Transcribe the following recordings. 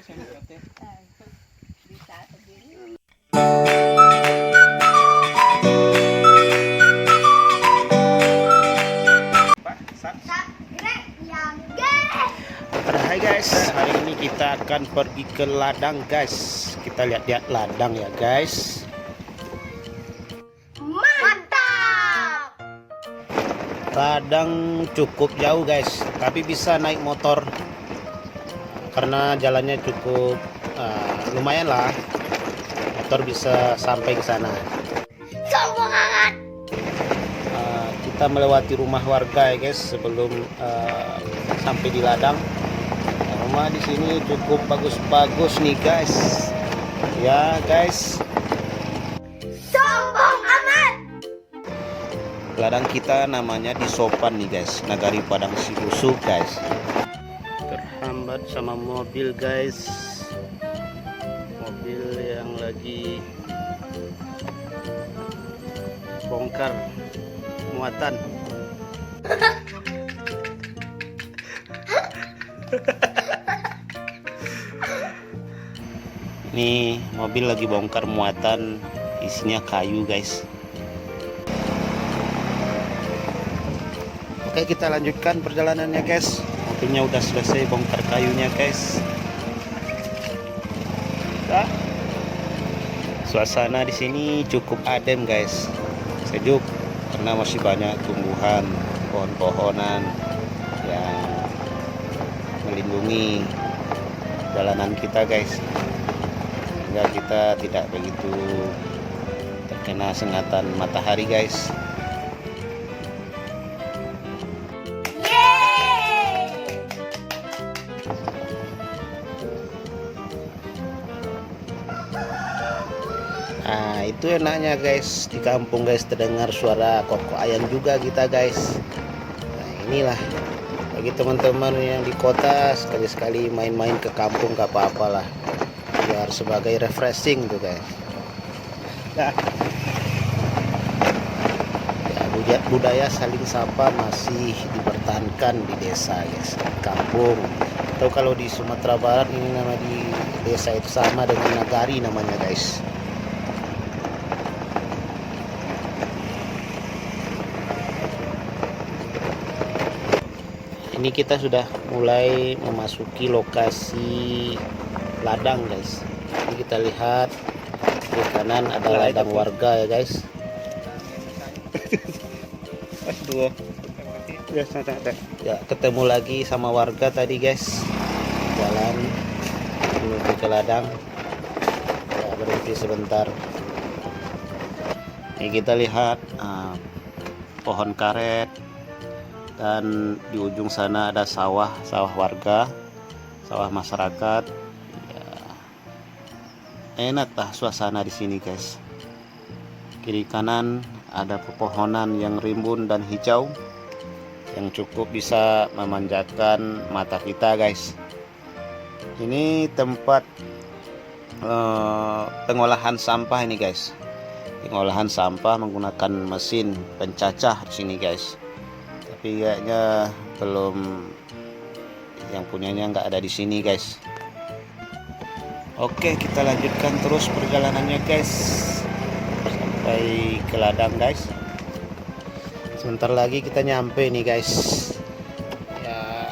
Hai guys, hari ini kita akan pergi ke ladang guys. Kita lihat-lihat ladang ya guys. Mantap. Ladang cukup jauh guys, tapi bisa naik motor karena jalannya cukup lumayan lah. Motor bisa sampai ke sana. Sombong amat. Kita melewati rumah warga ya guys sebelum sampai di ladang. Rumah di sini cukup bagus-bagus nih guys. Ya guys. Sombong amat. Ladang kita namanya di Sopan nih guys, Nagari Padang Sibusu guys. Terhambat sama mobil guys. Mobil yang lagi bongkar muatan. Nih mobil lagi bongkar muatan, isinya kayu guys. Oke, kita lanjutkan perjalanannya guys. Mobilnya udah selesai bongkar kayunya guys. Nah, suasana di sini cukup adem guys, sejuk karena masih banyak tumbuhan, pohon-pohonan yang melindungi jalanan kita guys, sehingga kita tidak begitu terkena sengatan matahari guys. Nah, itu enaknya guys, di kampung guys terdengar suara kokok ayam juga kita guys. Nah, inilah bagi teman-teman yang di kota, sekali-sekali main-main ke kampung gak apa-apa lah, biar sebagai refreshing tuh guys. Nah, ya, budaya saling sapa masih dipertahankan di desa guys, di kampung. Atau kalau di Sumatera Barat ini nama di desa itu sama dengan nagari namanya guys. Ini kita sudah mulai memasuki lokasi ladang guys. Ini kita lihat di kanan ada ladang warga ya guys. Ya, ketemu lagi sama warga tadi guys. Jalan menuju ke ladang. Ya, berhenti sebentar. Ini kita lihat pohon karet. Dan di ujung sana ada sawah warga, sawah masyarakat. Ya, enak lah suasana di sini guys. Kiri kanan ada pepohonan yang rimbun dan hijau yang cukup bisa memanjakan mata kita guys. Ini tempat pengolahan sampah ini guys. Pengolahan sampah menggunakan mesin pencacah di sini guys. Tapi kayaknya belum, yang punyanya nggak ada di sini guys. Oke, kita lanjutkan terus perjalanannya guys sampai ke ladang guys. Sebentar lagi kita nyampe nih guys ya.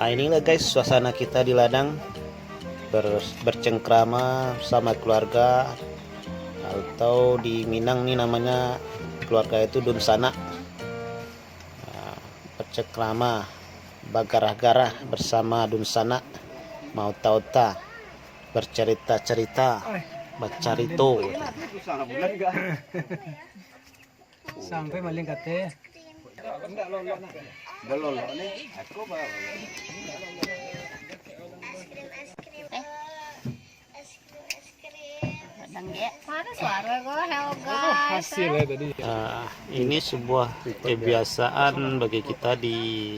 Nah, inilah guys suasana kita di ladang, bercengkrama sama keluarga, atau di Minang nih namanya keluarga itu Dunsana. Nah, bercengkrama bagarah-garah bersama Dunsana, mau tauta, bercerita-cerita, bercarito. Sampai maling kate. Ini sebuah kebiasaan bagi kita di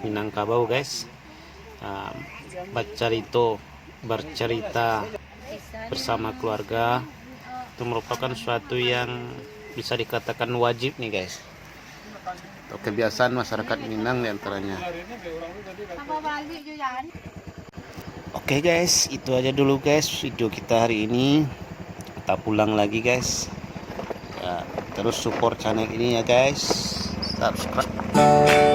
Minangkabau guys. Bercerita bersama keluarga itu merupakan suatu yang bisa dikatakan wajib nih guys, atau kebiasaan masyarakat Minang diantaranya. Oke guys, itu aja dulu guys video kita hari ini. Kita pulang lagi guys ya, terus support channel ini ya guys, subscribe.